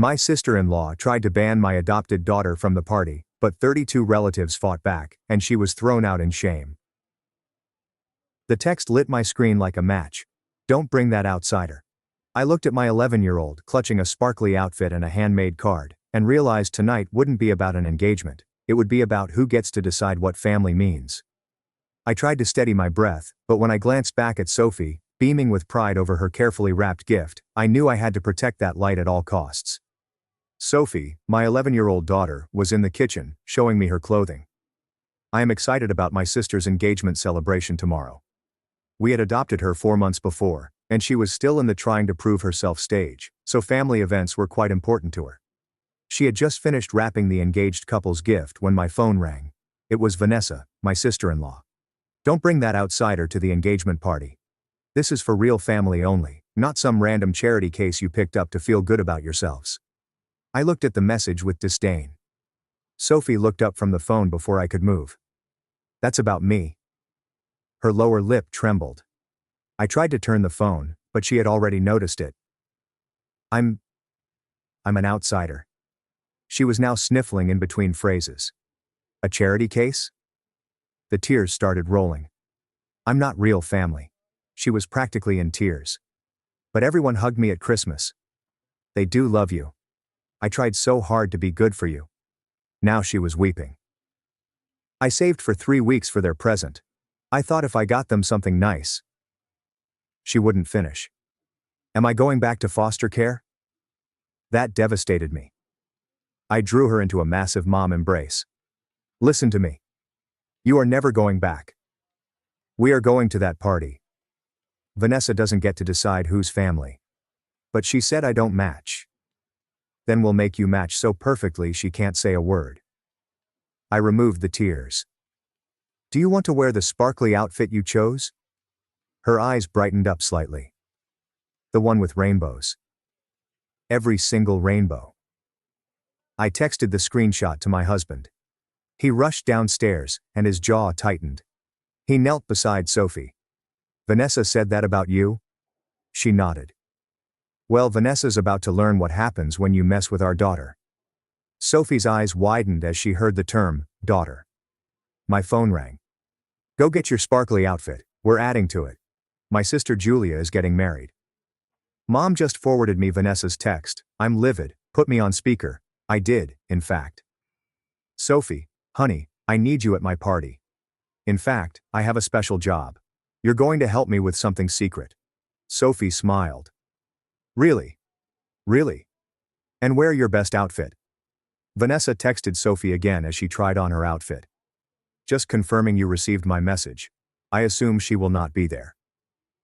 My sister-in-law tried to ban my adopted daughter from the party, but 32 relatives fought back, and she was thrown out in shame. The text lit my screen like a match. Don't bring that outsider. I looked at my 11-year-old clutching a sparkly outfit and a handmade card, and realized tonight wouldn't be about an engagement, it would be about who gets to decide what family means. I tried to steady my breath, but when I glanced back at Sophie, beaming with pride over her carefully wrapped gift, I knew I had to protect that light at all costs. Sophie, my 11-year-old daughter, was in the kitchen, showing me her clothing. I am excited about my sister's engagement celebration tomorrow. We had adopted her 4 months before, and she was still in the trying to prove herself stage, so family events were quite important to her. She had just finished wrapping the engaged couple's gift when my phone rang. It was Vanessa, my sister-in-law. Don't bring that outsider to the engagement party. This is for real family only, not some random charity case you picked up to feel good about yourselves. I looked at the message with disdain. Sophie looked up from the phone before I could move. That's about me. Her lower lip trembled. I tried to turn the phone, but she had already noticed it. I'm an outsider. She was now sniffling in between phrases. A charity case? The tears started rolling. I'm not real family. She was practically in tears. But everyone hugged me at Christmas. They do love you. I tried so hard to be good for you. Now she was weeping. I saved for 3 weeks for their present. I thought if I got them something nice. She wouldn't finish. Am I going back to foster care? That devastated me. I drew her into a massive mom embrace. Listen to me. You are never going back. We are going to that party. Vanessa doesn't get to decide who's family. But she said I don't match. Then we'll make you match so perfectly she can't say a word. I removed the tears. Do you want to wear the sparkly outfit you chose? Her eyes brightened up slightly. The one with rainbows. Every single rainbow. I texted the screenshot to my husband. He rushed downstairs, and his jaw tightened. He knelt beside Sophie. Vanessa said that about you? She nodded. Well, Vanessa's about to learn what happens when you mess with our daughter. Sophie's eyes widened as she heard the term, daughter. My phone rang. Go get your sparkly outfit, we're adding to it. My sister Julia is getting married. Mom just forwarded me Vanessa's text. I'm livid, put me on speaker. I did, in fact. Sophie, honey, I need you at my party. In fact, I have a special job. You're going to help me with something secret. Sophie smiled. Really? Really? And wear your best outfit. Vanessa texted Sophie again as she tried on her outfit. Just confirming you received my message. I assume she will not be there.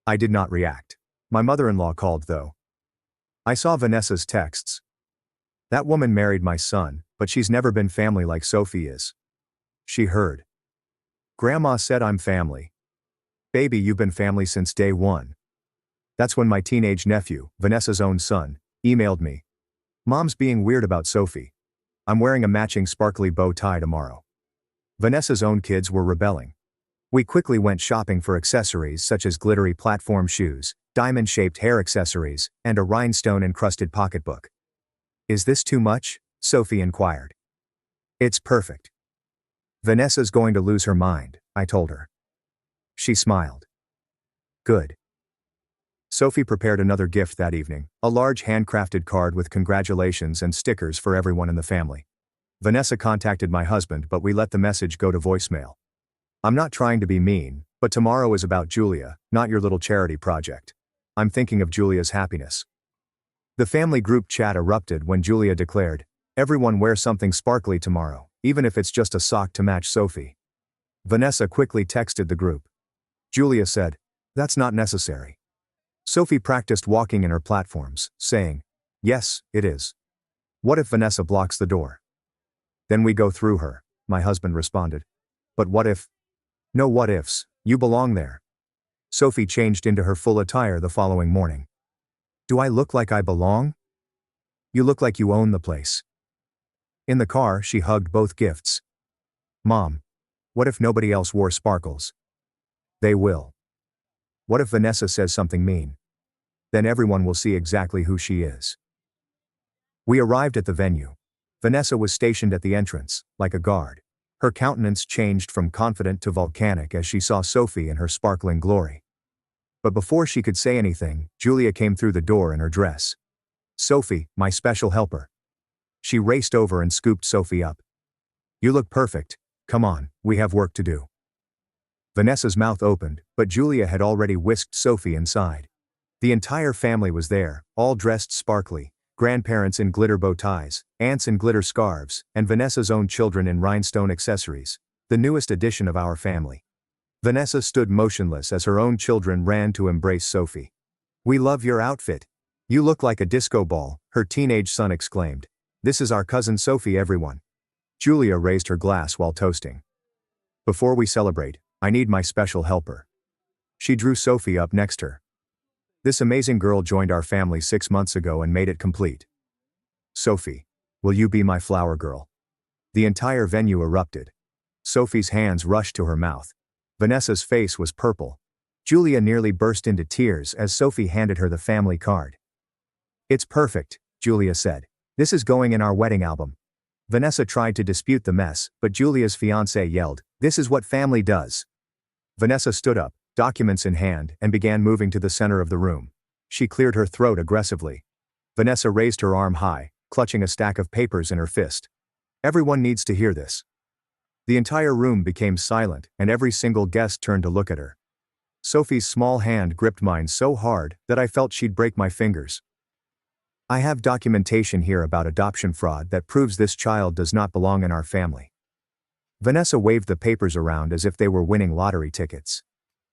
I did not react. My mother-in-law called though. I saw Vanessa's texts. That woman married my son, but she's never been family like Sophie is. She heard. Grandma said I'm family. Baby, you've been family since day one. That's when my teenage nephew, Vanessa's own son, emailed me. Mom's being weird about Sophie. I'm wearing a matching sparkly bow tie tomorrow. Vanessa's own kids were rebelling. We quickly went shopping for accessories such as glittery platform shoes, diamond-shaped hair accessories, and a rhinestone-encrusted pocketbook. Is this too much? Sophie inquired. It's perfect. Vanessa's going to lose her mind, I told her. She smiled. Good. Sophie prepared another gift that evening, a large handcrafted card with congratulations and stickers for everyone in the family. Vanessa contacted my husband, but we let the message go to voicemail. I'm not trying to be mean, but tomorrow is about Julia, not your little charity project. I'm thinking of Julia's happiness. The family group chat erupted when Julia declared, everyone wear something sparkly tomorrow, even if it's just a sock to match Sophie. Vanessa quickly texted the group. Julia said, that's not necessary. Sophie practiced walking in her platforms, saying, yes, it is. What if Vanessa blocks the door? Then we go through her, my husband responded. But what if? No what ifs, you belong there. Sophie changed into her full attire the following morning. Do I look like I belong? You look like you own the place. In the car, she hugged both gifts. Mom, what if nobody else wore sparkles? They will. What if Vanessa says something mean? Then everyone will see exactly who she is. We arrived at the venue. Vanessa was stationed at the entrance, like a guard. Her countenance changed from confident to volcanic as she saw Sophie in her sparkling glory. But before she could say anything, Julia came through the door in her dress. "Sophie, my special helper." She raced over and scooped Sophie up. "You look perfect. Come on, we have work to do." Vanessa's mouth opened, but Julia had already whisked Sophie inside. The entire family was there, all dressed sparkly, grandparents in glitter bow ties, aunts in glitter scarves, and Vanessa's own children in rhinestone accessories, the newest addition of our family. Vanessa stood motionless as her own children ran to embrace Sophie. "We love your outfit. You look like a disco ball," her teenage son exclaimed. "This is our cousin Sophie, everyone." Julia raised her glass while toasting. "Before we celebrate, I need my special helper." She drew Sophie up next her. "This amazing girl joined our family 6 months ago and made it complete. Sophie, will you be my flower girl?" The entire venue erupted. Sophie's hands rushed to her mouth. Vanessa's face was purple. Julia nearly burst into tears as Sophie handed her the family card. "It's perfect," Julia said. "This is going in our wedding album." Vanessa tried to dispute the mess, but Julia's fiancé yelled, "This is what family does." Vanessa stood up, documents in hand, and began moving to the center of the room. She cleared her throat aggressively. Vanessa raised her arm high, clutching a stack of papers in her fist. "Everyone needs to hear this." The entire room became silent, and every single guest turned to look at her. Sophie's small hand gripped mine so hard that I felt she'd break my fingers. "I have documentation here about adoption fraud that proves this child does not belong in our family." Vanessa waved the papers around as if they were winning lottery tickets.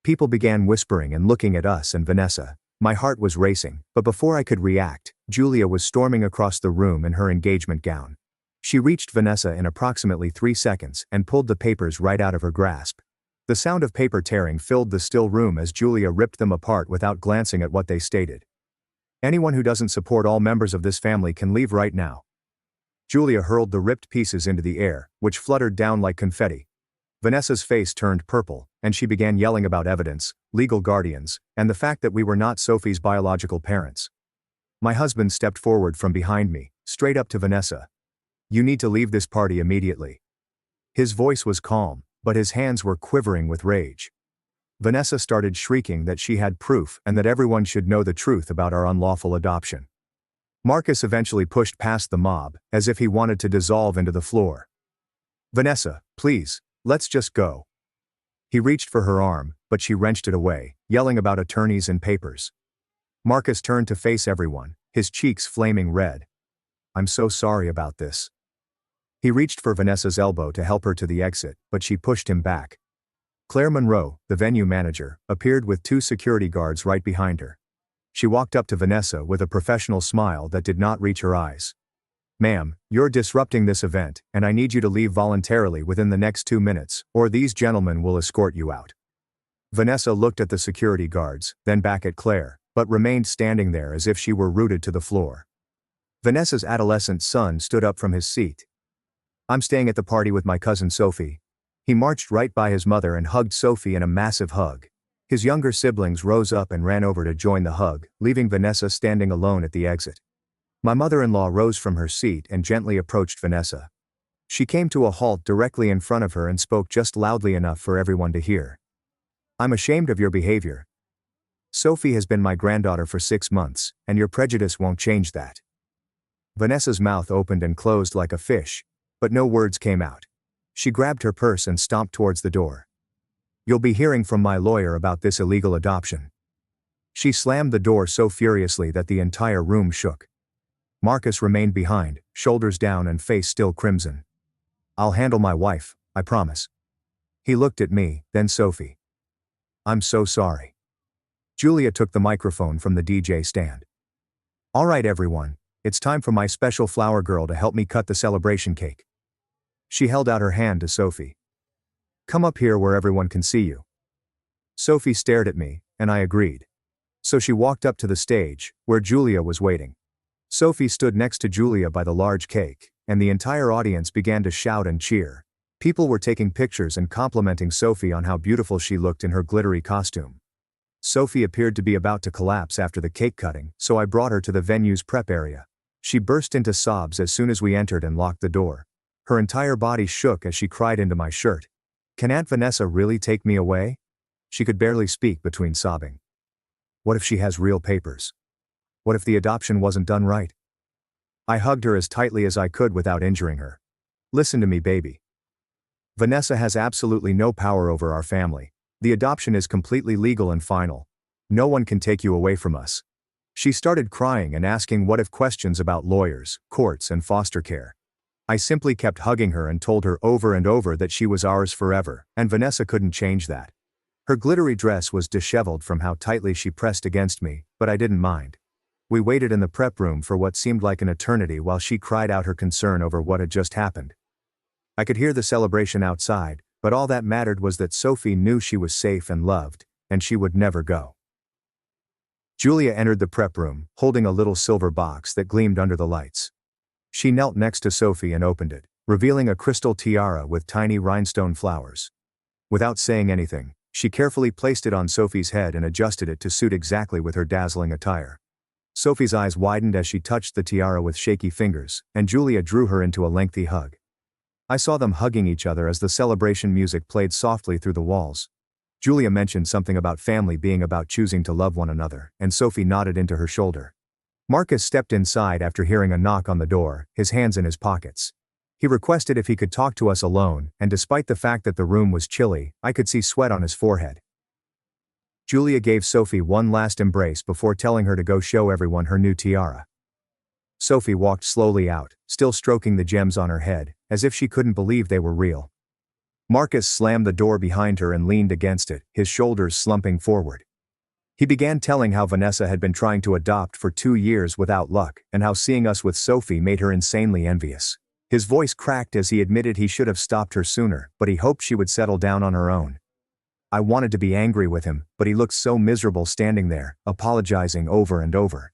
People began whispering and looking at us and Vanessa. My heart was racing, but before I could react, Julia was storming across the room in her engagement gown. She reached Vanessa in approximately 3 seconds and pulled the papers right out of her grasp. The sound of paper tearing filled the still room as Julia ripped them apart without glancing at what they stated. "Anyone who doesn't support all members of this family can leave right now." Julia hurled the ripped pieces into the air, which fluttered down like confetti. Vanessa's face turned purple, and she began yelling about evidence, legal guardians, and the fact that we were not Sophie's biological parents. My husband stepped forward from behind me, straight up to Vanessa. "You need to leave this party immediately." His voice was calm, but his hands were quivering with rage. Vanessa started shrieking that she had proof and that everyone should know the truth about our unlawful adoption. Marcus eventually pushed past the mob, as if he wanted to dissolve into the floor. "Vanessa, please, let's just go." He reached for her arm, but she wrenched it away, yelling about attorneys and papers. Marcus turned to face everyone, his cheeks flaming red. "I'm so sorry about this." He reached for Vanessa's elbow to help her to the exit, but she pushed him back. Claire Monroe, the venue manager, appeared with 2 security guards right behind her. She walked up to Vanessa with a professional smile that did not reach her eyes. "Ma'am, you're disrupting this event, and I need you to leave voluntarily within the next 2 minutes, or these gentlemen will escort you out." Vanessa looked at the security guards, then back at Claire, but remained standing there as if she were rooted to the floor. Vanessa's adolescent son stood up from his seat. "I'm staying at the party with my cousin Sophie." He marched right by his mother and hugged Sophie in a massive hug. His younger siblings rose up and ran over to join the hug, leaving Vanessa standing alone at the exit. My mother-in-law rose from her seat and gently approached Vanessa. She came to a halt directly in front of her and spoke just loudly enough for everyone to hear. "I'm ashamed of your behavior. Sophie has been my granddaughter for 6 months, and your prejudice won't change that." Vanessa's mouth opened and closed like a fish, but no words came out. She grabbed her purse and stomped towards the door. "You'll be hearing from my lawyer about this illegal adoption." She slammed the door so furiously that the entire room shook. Marcus remained behind, shoulders down and face still crimson. "I'll handle my wife, I promise." He looked at me, then Sophie. "I'm so sorry." Julia took the microphone from the DJ stand. "All right everyone, it's time for my special flower girl to help me cut the celebration cake." She held out her hand to Sophie. "Come up here where everyone can see you." Sophie stared at me, and I agreed. So she walked up to the stage, where Julia was waiting. Sophie stood next to Julia by the large cake, and the entire audience began to shout and cheer. People were taking pictures and complimenting Sophie on how beautiful she looked in her glittery costume. Sophie appeared to be about to collapse after the cake cutting, so I brought her to the venue's prep area. She burst into sobs as soon as we entered and locked the door. Her entire body shook as she cried into my shirt. "Can Aunt Vanessa really take me away?" She could barely speak between sobbing. What if she has real papers? What if the adoption wasn't done right? I hugged her as tightly as I could without injuring her. "Listen to me, baby. Vanessa has absolutely no power over our family. The adoption is completely legal and final. No one can take you away from us." She started crying and asking what if questions about lawyers, courts, and foster care. I simply kept hugging her and told her over and over that she was ours forever, and Vanessa couldn't change that. Her glittery dress was disheveled from how tightly she pressed against me, but I didn't mind. We waited in the prep room for what seemed like an eternity while she cried out her concern over what had just happened. I could hear the celebration outside, but all that mattered was that Sophie knew she was safe and loved, and she would never go. Julia entered the prep room, holding a little silver box that gleamed under the lights. She knelt next to Sophie and opened it, revealing a crystal tiara with tiny rhinestone flowers. Without saying anything, she carefully placed it on Sophie's head and adjusted it to suit exactly with her dazzling attire. Sophie's eyes widened as she touched the tiara with shaky fingers, and Julia drew her into a lengthy hug. I saw them hugging each other as the celebration music played softly through the walls. Julia mentioned something about family being about choosing to love one another, and Sophie nodded into her shoulder. Marcus stepped inside after hearing a knock on the door, his hands in his pockets. He requested if he could talk to us alone, and despite the fact that the room was chilly, I could see sweat on his forehead. Julia gave Sophie one last embrace before telling her to go show everyone her new tiara. Sophie walked slowly out, still stroking the gems on her head, as if she couldn't believe they were real. Marcus slammed the door behind her and leaned against it, his shoulders slumping forward. He began telling how Vanessa had been trying to adopt for 2 years without luck, and how seeing us with Sophie made her insanely envious. His voice cracked as he admitted he should have stopped her sooner, but he hoped she would settle down on her own. I wanted to be angry with him, but he looked so miserable standing there, apologizing over and over.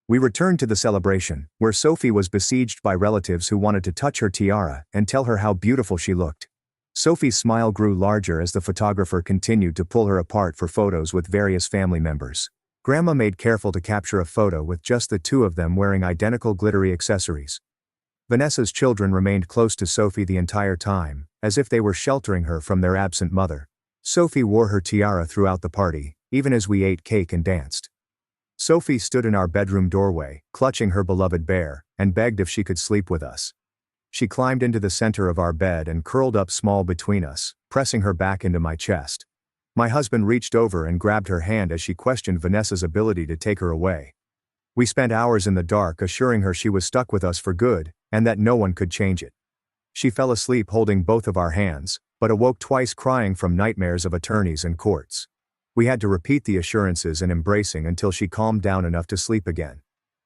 We returned to the celebration, where Sophie was besieged by relatives who wanted to touch her tiara and tell her how beautiful she looked. Sophie's smile grew larger as the photographer continued to pull her apart for photos with various family members. Grandma made careful to capture a photo with just the two of them wearing identical glittery accessories. Vanessa's children remained close to Sophie the entire time, as if they were sheltering her from their absent mother. Sophie wore her tiara throughout the party, even as we ate cake and danced. Sophie stood in our bedroom doorway, clutching her beloved bear, and begged if she could sleep with us. She climbed into the center of our bed and curled up small between us, pressing her back into my chest. My husband reached over and grabbed her hand as she questioned Vanessa's ability to take her away. We spent hours in the dark assuring her she was stuck with us for good, and that no one could change it. She fell asleep holding both of our hands, but awoke twice crying from nightmares of attorneys and courts. We had to repeat the assurances and embracing until she calmed down enough to sleep again.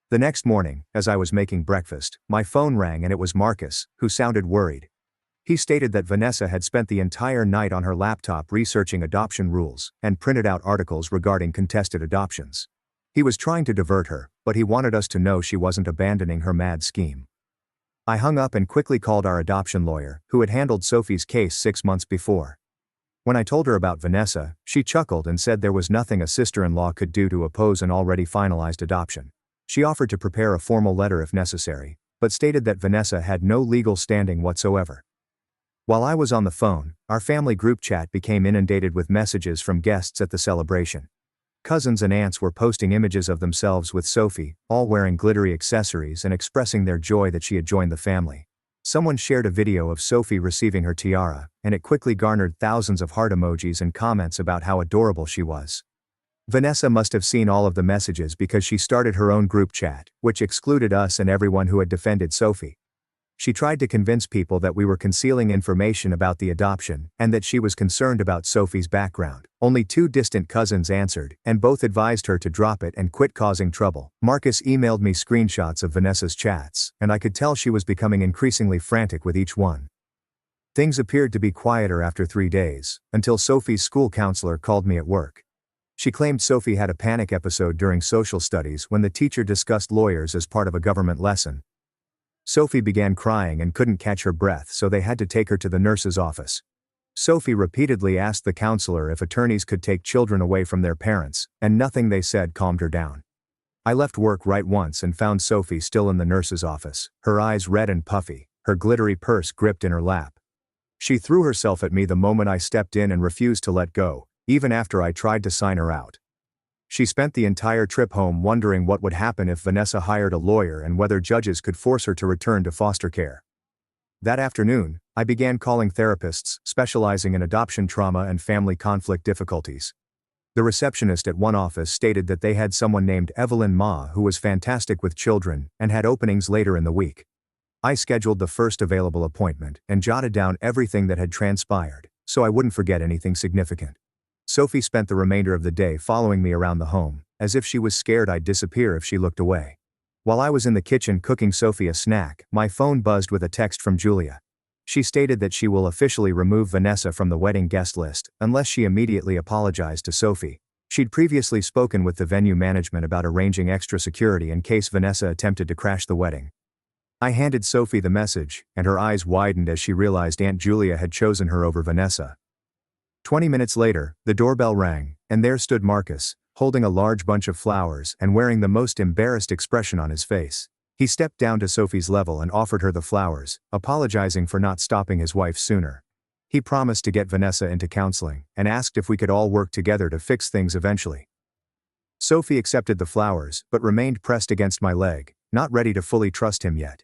The next morning, as I was making breakfast, my phone rang and it was Marcus, who sounded worried. He stated that Vanessa had spent the entire night on her laptop researching adoption rules and printed out articles regarding contested adoptions. He was trying to divert her, but he wanted us to know she wasn't abandoning her mad scheme. I hung up and quickly called our adoption lawyer, who had handled Sophie's case 6 months before. When I told her about Vanessa, she chuckled and said there was nothing a sister-in-law could do to oppose an already finalized adoption. She offered to prepare a formal letter if necessary, but stated that Vanessa had no legal standing whatsoever. While I was on the phone, our family group chat became inundated with messages from guests at the celebration. Cousins and aunts were posting images of themselves with Sophie, all wearing glittery accessories and expressing their joy that she had joined the family. Someone shared a video of Sophie receiving her tiara, and it quickly garnered thousands of heart emojis and comments about how adorable she was. Vanessa must have seen all of the messages because she started her own group chat, which excluded us and everyone who had defended Sophie. She tried to convince people that we were concealing information about the adoption and that she was concerned about Sophie's background. Only 2 distant cousins answered, and both advised her to drop it and quit causing trouble. Marcus emailed me screenshots of Vanessa's chats, and I could tell she was becoming increasingly frantic with each one. Things appeared to be quieter after 3 days, until Sophie's school counselor called me at work. She claimed Sophie had a panic episode during social studies when the teacher discussed lawyers as part of a government lesson. Sophie began crying and couldn't catch her breath, so they had to take her to the nurse's office. Sophie repeatedly asked the counselor if attorneys could take children away from their parents, and nothing they said calmed her down. I left work right once and found Sophie still in the nurse's office, her eyes red and puffy, her glittery purse gripped in her lap. She threw herself at me the moment I stepped in and refused to let go, even after I tried to sign her out. She spent the entire trip home wondering what would happen if Vanessa hired a lawyer and whether judges could force her to return to foster care. That afternoon, I began calling therapists specializing in adoption trauma and family conflict difficulties. The receptionist at one office stated that they had someone named Evelyn Ma who was fantastic with children and had openings later in the week. I scheduled the first available appointment and jotted down everything that had transpired, so I wouldn't forget anything significant. Sophie spent the remainder of the day following me around the home, as if she was scared I'd disappear if she looked away. While I was in the kitchen cooking Sophie a snack, my phone buzzed with a text from Julia. She stated that she will officially remove Vanessa from the wedding guest list, unless she immediately apologized to Sophie. She'd previously spoken with the venue management about arranging extra security in case Vanessa attempted to crash the wedding. I handed Sophie the message, and her eyes widened as she realized Aunt Julia had chosen her over Vanessa. 20 minutes later, the doorbell rang, and there stood Marcus, holding a large bunch of flowers and wearing the most embarrassed expression on his face. He stepped down to Sophie's level and offered her the flowers, apologizing for not stopping his wife sooner. He promised to get Vanessa into counseling and asked if we could all work together to fix things eventually. Sophie accepted the flowers but remained pressed against my leg, not ready to fully trust him yet.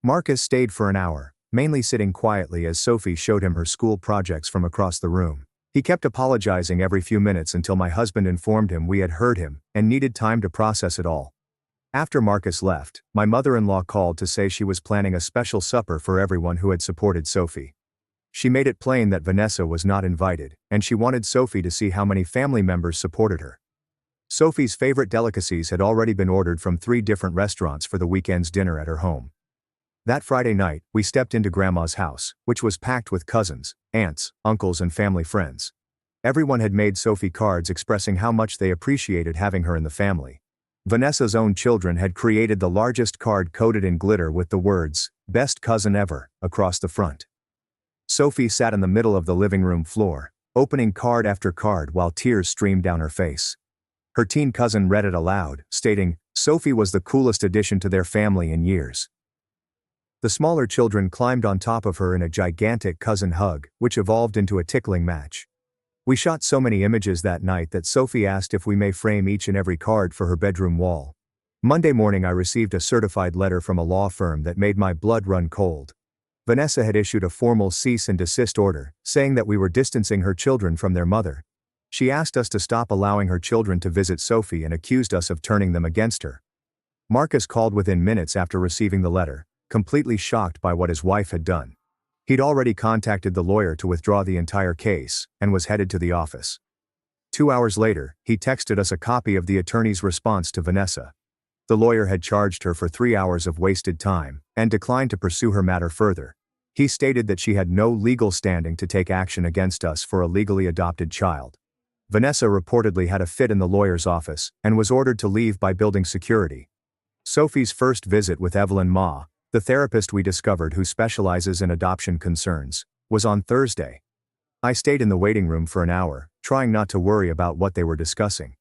Marcus stayed for an hour, mainly sitting quietly as Sophie showed him her school projects from across the room. He kept apologizing every few minutes until my husband informed him we had heard him and needed time to process it all. After Marcus left, my mother-in-law called to say she was planning a special supper for everyone who had supported Sophie. She made it plain that Vanessa was not invited, and she wanted Sophie to see how many family members supported her. Sophie's favorite delicacies had already been ordered from 3 different restaurants for the weekend's dinner at her home. That Friday night, we stepped into Grandma's house, which was packed with cousins, aunts, uncles and family friends. Everyone had made Sophie cards expressing how much they appreciated having her in the family. Vanessa's own children had created the largest card coated in glitter with the words, "Best cousin ever," across the front. Sophie sat in the middle of the living room floor, opening card after card while tears streamed down her face. Her teen cousin read it aloud, stating, Sophie was the coolest addition to their family in years. The smaller children climbed on top of her in a gigantic cousin hug, which evolved into a tickling match. We shot so many images that night that Sophie asked if we may frame each and every card for her bedroom wall. Monday morning I received a certified letter from a law firm that made my blood run cold. Vanessa had issued a formal cease and desist order, saying that we were distancing her children from their mother. She asked us to stop allowing her children to visit Sophie and accused us of turning them against her. Marcus called within minutes after receiving the letter, completely shocked by what his wife had done. He'd already contacted the lawyer to withdraw the entire case, and was headed to the office. 2 hours later, he texted us a copy of the attorney's response to Vanessa. The lawyer had charged her for 3 hours of wasted time, and declined to pursue her matter further. He stated that she had no legal standing to take action against us for a legally adopted child. Vanessa reportedly had a fit in the lawyer's office, and was ordered to leave by building security. Sophie's first visit with Evelyn Ma, the therapist we discovered who specializes in adoption concerns, was on Thursday. I stayed in the waiting room for an hour, trying not to worry about what they were discussing.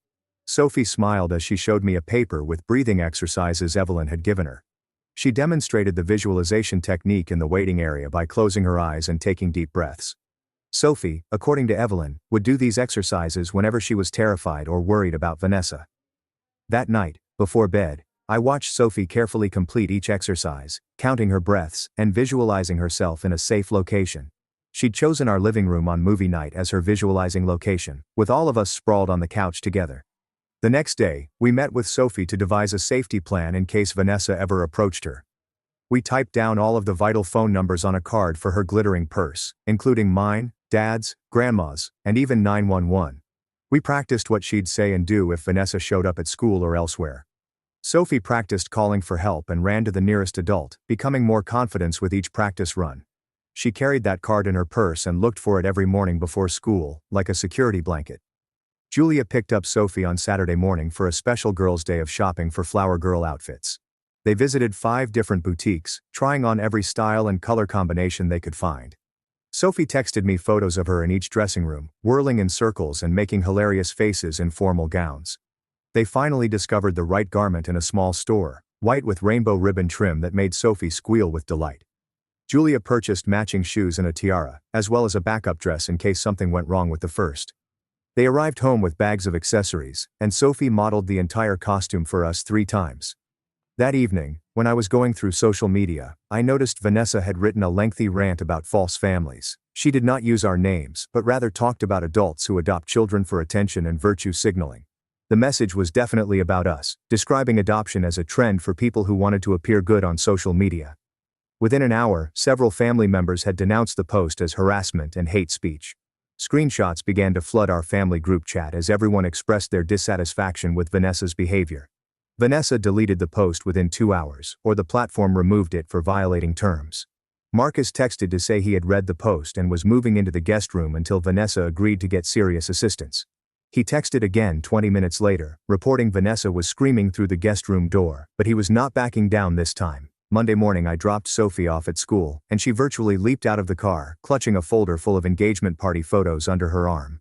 Sophie smiled as she showed me a paper with breathing exercises Evelyn had given her. She demonstrated the visualization technique in the waiting area by closing her eyes and taking deep breaths. Sophie, according to Evelyn, would do these exercises whenever she was terrified or worried about Vanessa. That night, before bed, I watched Sophie carefully complete each exercise, counting her breaths and visualizing herself in a safe location. She'd chosen our living room on movie night as her visualizing location, with all of us sprawled on the couch together. The next day, we met with Sophie to devise a safety plan in case Vanessa ever approached her. We typed down all of the vital phone numbers on a card for her glittering purse, including mine, Dad's, Grandma's, and even 911. We practiced what she'd say and do if Vanessa showed up at school or elsewhere. Sophie practiced calling for help and ran to the nearest adult, becoming more confident with each practice run. She carried that card in her purse and looked for it every morning before school, like a security blanket. Julia picked up Sophie on Saturday morning for a special girls' day of shopping for flower girl outfits. They visited 5 different boutiques, trying on every style and color combination they could find. Sophie texted me photos of her in each dressing room, whirling in circles and making hilarious faces in formal gowns. They finally discovered the right garment in a small store, white with rainbow ribbon trim that made Sophie squeal with delight. Julia purchased matching shoes and a tiara, as well as a backup dress in case something went wrong with the first. They arrived home with bags of accessories, and Sophie modeled the entire costume for us 3 times. That evening, when I was going through social media, I noticed Vanessa had written a lengthy rant about false families. She did not use our names, but rather talked about adults who adopt children for attention and virtue signaling. The message was definitely about us, describing adoption as a trend for people who wanted to appear good on social media. Within an hour, several family members had denounced the post as harassment and hate speech. Screenshots began to flood our family group chat as everyone expressed their dissatisfaction with Vanessa's behavior. Vanessa deleted the post within 2 hours, or the platform removed it for violating terms. Marcus texted to say he had read the post and was moving into the guest room until Vanessa agreed to get serious assistance. He texted again 20 minutes later, reporting Vanessa was screaming through the guest room door, but he was not backing down this time. Monday morning I dropped Sophie off at school, and she virtually leaped out of the car, clutching a folder full of engagement party photos under her arm.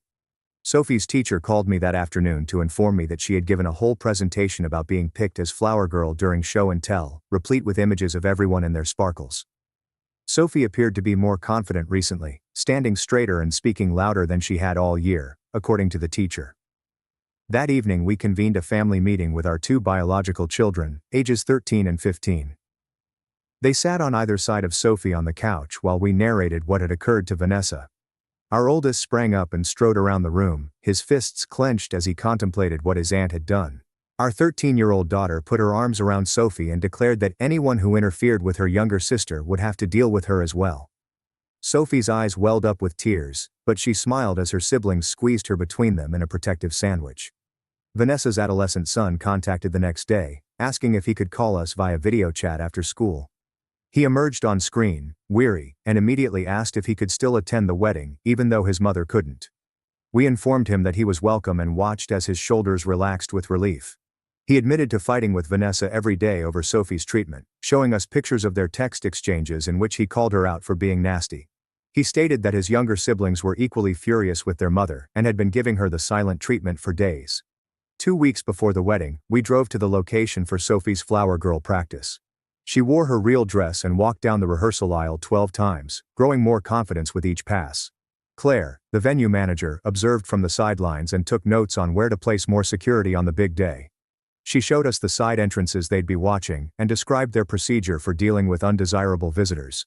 Sophie's teacher called me that afternoon to inform me that she had given a whole presentation about being picked as flower girl during show and tell, replete with images of everyone in their sparkles. Sophie appeared to be more confident recently, standing straighter and speaking louder than she had all year, according to the teacher. That evening we convened a family meeting with our 2 biological children, ages 13 and 15. They sat on either side of Sophie on the couch while we narrated what had occurred to Vanessa. Our oldest sprang up and strode around the room, his fists clenched as he contemplated what his aunt had done. Our 13-year-old daughter put her arms around Sophie and declared that anyone who interfered with her younger sister would have to deal with her as well. Sophie's eyes welled up with tears, but she smiled as her siblings squeezed her between them in a protective sandwich. Vanessa's adolescent son contacted the next day, asking if he could call us via video chat after school. He emerged on screen, weary, and immediately asked if he could still attend the wedding, even though his mother couldn't. We informed him that he was welcome and watched as his shoulders relaxed with relief. He admitted to fighting with Vanessa every day over Sophie's treatment, showing us pictures of their text exchanges in which he called her out for being nasty. He stated that his younger siblings were equally furious with their mother and had been giving her the silent treatment for days. 2 weeks before the wedding, we drove to the location for Sophie's flower girl practice. She wore her real dress and walked down the rehearsal aisle 12 times, growing more confidence with each pass. Claire, the venue manager, observed from the sidelines and took notes on where to place more security on the big day. She showed us the side entrances they'd be watching and described their procedure for dealing with undesirable visitors.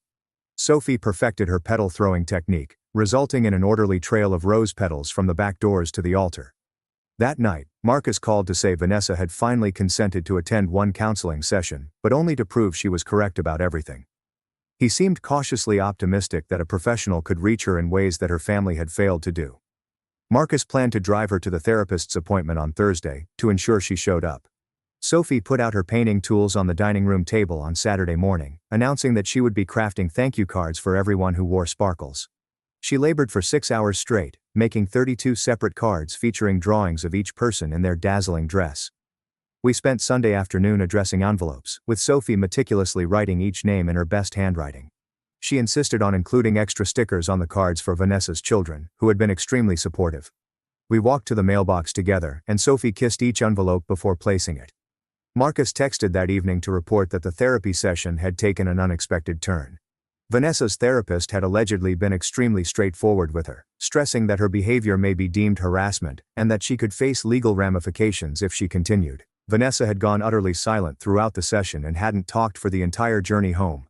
Sophie perfected her petal throwing technique, resulting in an orderly trail of rose petals from the back doors to the altar. That night, Marcus called to say Vanessa had finally consented to attend one counseling session, but only to prove she was correct about everything. He seemed cautiously optimistic that a professional could reach her in ways that her family had failed to do. Marcus planned to drive her to the therapist's appointment on Thursday, to ensure she showed up. Sophie put out her painting tools on the dining room table on Saturday morning, announcing that she would be crafting thank you cards for everyone who wore sparkles. She labored for 6 hours straight, making 32 separate cards featuring drawings of each person in their dazzling dress. We spent Sunday afternoon addressing envelopes, with Sophie meticulously writing each name in her best handwriting. She insisted on including extra stickers on the cards for Vanessa's children, who had been extremely supportive. We walked to the mailbox together, and Sophie kissed each envelope before placing it. Marcus texted that evening to report that the therapy session had taken an unexpected turn. Vanessa's therapist had allegedly been extremely straightforward with her, stressing that her behavior may be deemed harassment and that she could face legal ramifications if she continued. Vanessa had gone utterly silent throughout the session and hadn't talked for the entire journey home.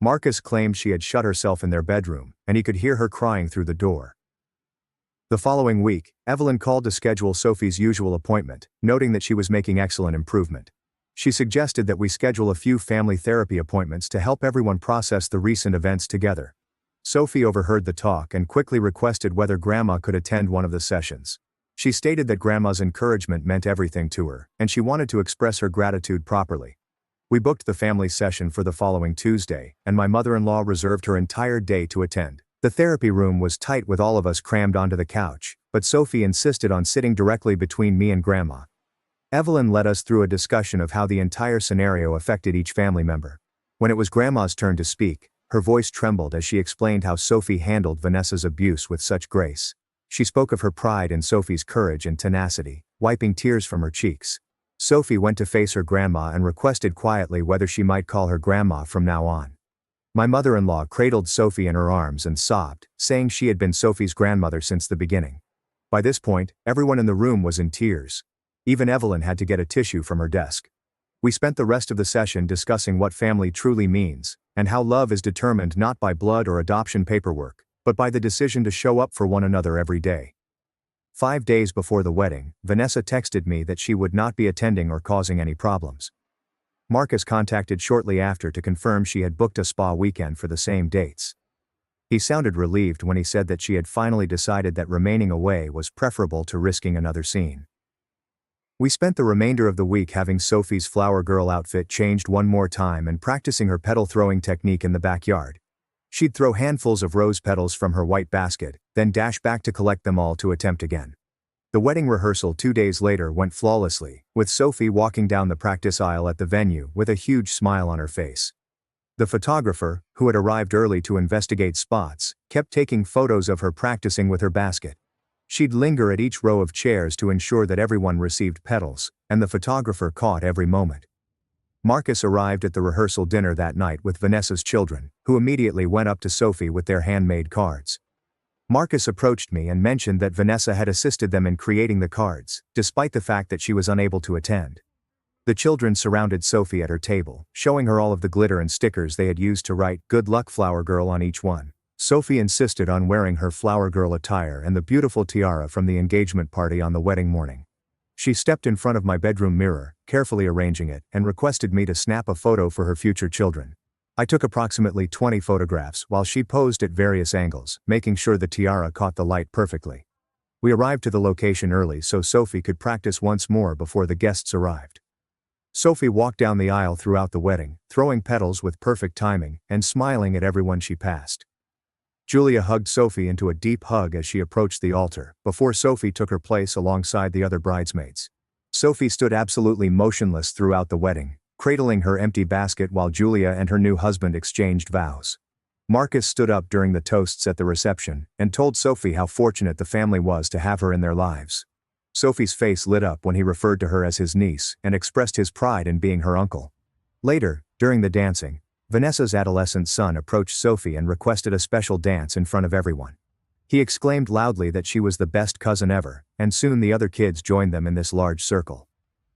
Marcus claimed she had shut herself in their bedroom, and he could hear her crying through the door. The following week, Evelyn called to schedule Sophie's usual appointment, noting that she was making excellent improvement. She suggested that we schedule a few family therapy appointments to help everyone process the recent events together. Sophie overheard the talk and quickly requested whether Grandma could attend one of the sessions. She stated that Grandma's encouragement meant everything to her, and she wanted to express her gratitude properly. We booked the family session for the following Tuesday, and my mother-in-law reserved her entire day to attend. The therapy room was tight with all of us crammed onto the couch, but Sophie insisted on sitting directly between me and Grandma. Evelyn led us through a discussion of how the entire scenario affected each family member. When it was Grandma's turn to speak, her voice trembled as she explained how Sophie handled Vanessa's abuse with such grace. She spoke of her pride in Sophie's courage and tenacity, wiping tears from her cheeks. Sophie went to face her grandma and requested quietly whether she might call her grandma from now on. My mother-in-law cradled Sophie in her arms and sobbed, saying she had been Sophie's grandmother since the beginning. By this point, everyone in the room was in tears. Even Evelyn had to get a tissue from her desk. We spent the rest of the session discussing what family truly means, and how love is determined not by blood or adoption paperwork, but by the decision to show up for one another every day. 5 days before the wedding, Vanessa texted me that she would not be attending or causing any problems. Marcus contacted shortly after to confirm she had booked a spa weekend for the same dates. He sounded relieved when he said that she had finally decided that remaining away was preferable to risking another scene. We spent the remainder of the week having Sophie's flower girl outfit changed one more time and practicing her petal throwing technique in the backyard. She'd throw handfuls of rose petals from her white basket, then dash back to collect them all to attempt again. The wedding rehearsal 2 days later went flawlessly, with Sophie walking down the practice aisle at the venue with a huge smile on her face. The photographer, who had arrived early to investigate spots, kept taking photos of her practicing with her basket. She'd linger at each row of chairs to ensure that everyone received petals, and the photographer caught every moment. Marcus arrived at the rehearsal dinner that night with Vanessa's children, who immediately went up to Sophie with their handmade cards. Marcus approached me and mentioned that Vanessa had assisted them in creating the cards, despite the fact that she was unable to attend. The children surrounded Sophie at her table, showing her all of the glitter and stickers they had used to write "Good Luck Flower Girl" on each one. Sophie insisted on wearing her flower girl attire and the beautiful tiara from the engagement party on the wedding morning. She stepped in front of my bedroom mirror, carefully arranging it, and requested me to snap a photo for her future children. I took approximately 20 photographs while she posed at various angles, making sure the tiara caught the light perfectly. We arrived to the location early so Sophie could practice once more before the guests arrived. Sophie walked down the aisle throughout the wedding, throwing petals with perfect timing and smiling at everyone she passed. Julia hugged Sophie into a deep hug as she approached the altar, before Sophie took her place alongside the other bridesmaids. Sophie stood absolutely motionless throughout the wedding, cradling her empty basket while Julia and her new husband exchanged vows. Marcus stood up during the toasts at the reception and told Sophie how fortunate the family was to have her in their lives. Sophie's face lit up when he referred to her as his niece and expressed his pride in being her uncle. Later, during the dancing, Vanessa's adolescent son approached Sophie and requested a special dance in front of everyone. He exclaimed loudly that she was the best cousin ever, and soon the other kids joined them in this large circle.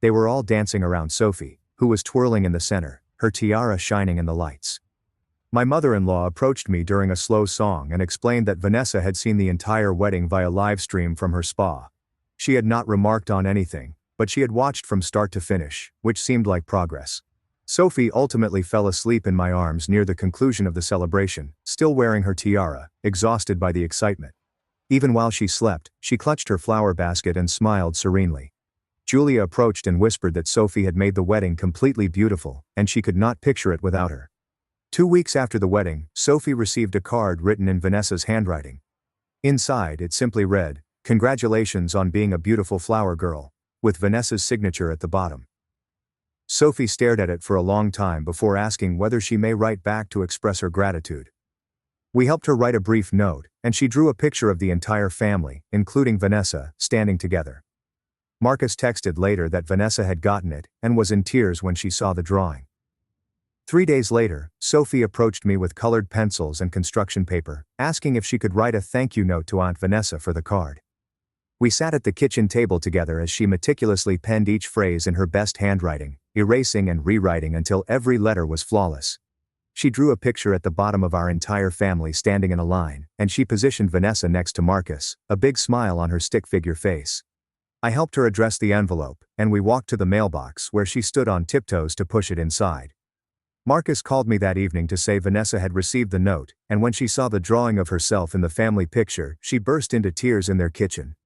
They were all dancing around Sophie, who was twirling in the center, her tiara shining in the lights. My mother-in-law approached me during a slow song and explained that Vanessa had seen the entire wedding via live stream from her spa. She had not remarked on anything, but she had watched from start to finish, which seemed like progress. Sophie ultimately fell asleep in my arms near the conclusion of the celebration, still wearing her tiara, exhausted by the excitement. Even while she slept, she clutched her flower basket and smiled serenely. Julia approached and whispered that Sophie had made the wedding completely beautiful, and she could not picture it without her. 2 weeks after the wedding, Sophie received a card written in Vanessa's handwriting. Inside, it simply read, "Congratulations on being a beautiful flower girl," with Vanessa's signature at the bottom. Sophie stared at it for a long time before asking whether she may write back to express her gratitude. We helped her write a brief note, and she drew a picture of the entire family, including Vanessa, standing together. Marcus texted later that Vanessa had gotten it and was in tears when she saw the drawing. 3 days later, Sophie approached me with colored pencils and construction paper, asking if she could write a thank you note to Aunt Vanessa for the card. We sat at the kitchen table together as she meticulously penned each phrase in her best handwriting, erasing and rewriting until every letter was flawless. She drew a picture at the bottom of our entire family standing in a line, and she positioned Vanessa next to Marcus, a big smile on her stick figure face. I helped her address the envelope, and we walked to the mailbox where she stood on tiptoes to push it inside. Marcus called me that evening to say Vanessa had received the note, and when she saw the drawing of herself in the family picture, she burst into tears in their kitchen.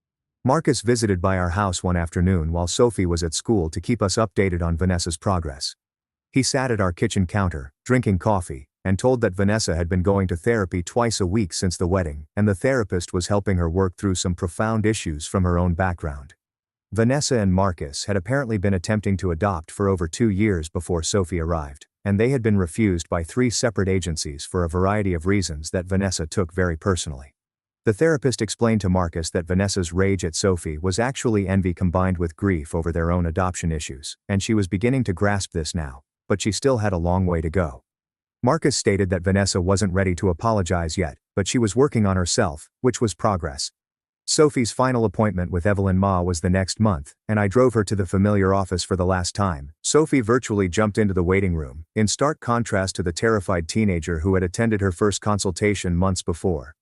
Marcus visited by our house one afternoon while Sophie was at school to keep us updated on Vanessa's progress. He sat at our kitchen counter, drinking coffee, and told that Vanessa had been going to therapy twice a week since the wedding, and the therapist was helping her work through some profound issues from her own background. Vanessa and Marcus had apparently been attempting to adopt for over 2 years before Sophie arrived, and they had been refused by 3 separate agencies for a variety of reasons that Vanessa took very personally. The therapist explained to Marcus that Vanessa's rage at Sophie was actually envy combined with grief over their own adoption issues, and she was beginning to grasp this now, but she still had a long way to go. Marcus stated that Vanessa wasn't ready to apologize yet, but she was working on herself, which was progress. Sophie's final appointment with Evelyn Ma was the next month, and I drove her to the familiar office for the last time. Sophie virtually jumped into the waiting room, in stark contrast to the terrified teenager who had attended her first consultation months before.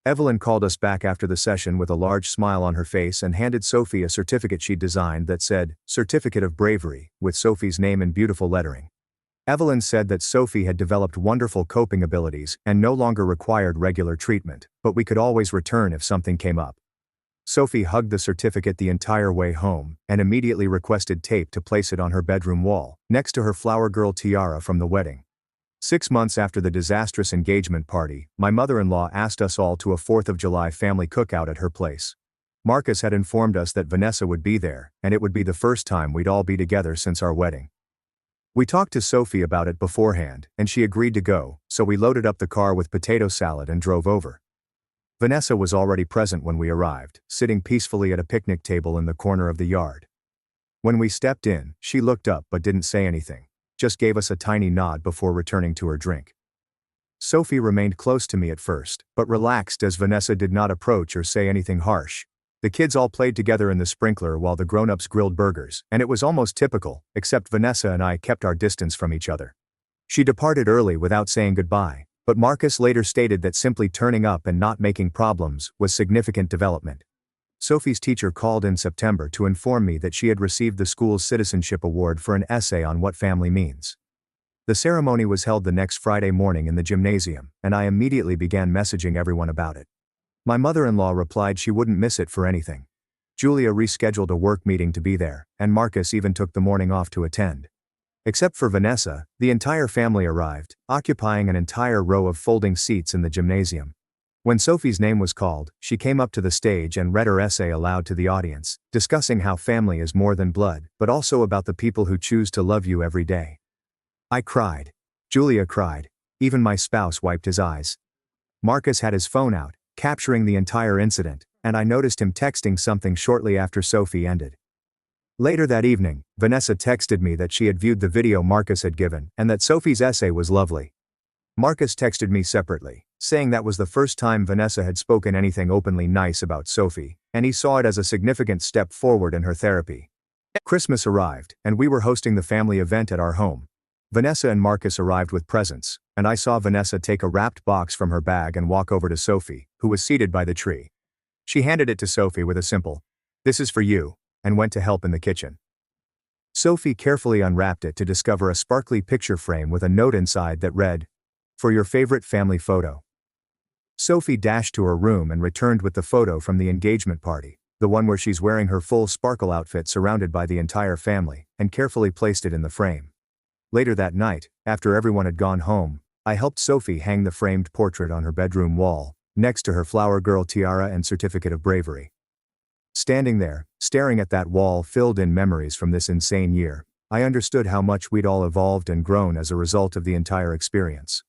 Evelyn called us back after the session with a large smile on her face and handed Sophie a certificate she'd designed that said, "Certificate of Bravery," with Sophie's name in beautiful lettering. Evelyn said that Sophie had developed wonderful coping abilities and no longer required regular treatment, but we could always return if something came up. Sophie hugged the certificate the entire way home and immediately requested tape to place it on her bedroom wall, next to her flower girl tiara from the wedding. 6 months after the disastrous engagement party, my mother-in-law asked us all to a 4th of July family cookout at her place. Marcus had informed us that Vanessa would be there, and it would be the first time we'd all be together since our wedding. We talked to Sophie about it beforehand, and she agreed to go, so we loaded up the car with potato salad and drove over. Vanessa was already present when we arrived, sitting peacefully at a picnic table in the corner of the yard. When we stepped in, she looked up but didn't say anything, just gave us a tiny nod before returning to her drink. Sophie remained close to me at first, but relaxed as Vanessa did not approach or say anything harsh. The kids all played together in the sprinkler while the grown-ups grilled burgers, and it was almost typical, except Vanessa and I kept our distance from each other. She departed early without saying goodbye, but Marcus later stated that simply turning up and not making problems was significant development. Sophie's teacher called in September to inform me that she had received the school's citizenship award for an essay on what family means. The ceremony was held the next Friday morning in the gymnasium, and I immediately began messaging everyone about it. My mother-in-law replied she wouldn't miss it for anything. Julia rescheduled a work meeting to be there, and Marcus even took the morning off to attend. Except for Vanessa, the entire family arrived, occupying an entire row of folding seats in the gymnasium. When Sophie's name was called, she came up to the stage and read her essay aloud to the audience, discussing how family is more than blood, but also about the people who choose to love you every day. I cried. Julia cried. Even my spouse wiped his eyes. Marcus had his phone out, capturing the entire incident, and I noticed him texting something shortly after Sophie ended. Later that evening, Vanessa texted me that she had viewed the video Marcus had given and that Sophie's essay was lovely. Marcus texted me separately, saying that was the first time Vanessa had spoken anything openly nice about Sophie, and he saw it as a significant step forward in her therapy. Christmas arrived, and we were hosting the family event at our home. Vanessa and Marcus arrived with presents, and I saw Vanessa take a wrapped box from her bag and walk over to Sophie, who was seated by the tree. She handed it to Sophie with a simple, "This is for you," and went to help in the kitchen. Sophie carefully unwrapped it to discover a sparkly picture frame with a note inside that read, "For your favorite family photo." Sophie dashed to her room and returned with the photo from the engagement party, the one where she's wearing her full sparkle outfit surrounded by the entire family, and carefully placed it in the frame. Later that night, after everyone had gone home, I helped Sophie hang the framed portrait on her bedroom wall, next to her flower girl tiara and certificate of bravery. Standing there, staring at that wall filled in memories from this insane year, I understood how much we'd all evolved and grown as a result of the entire experience.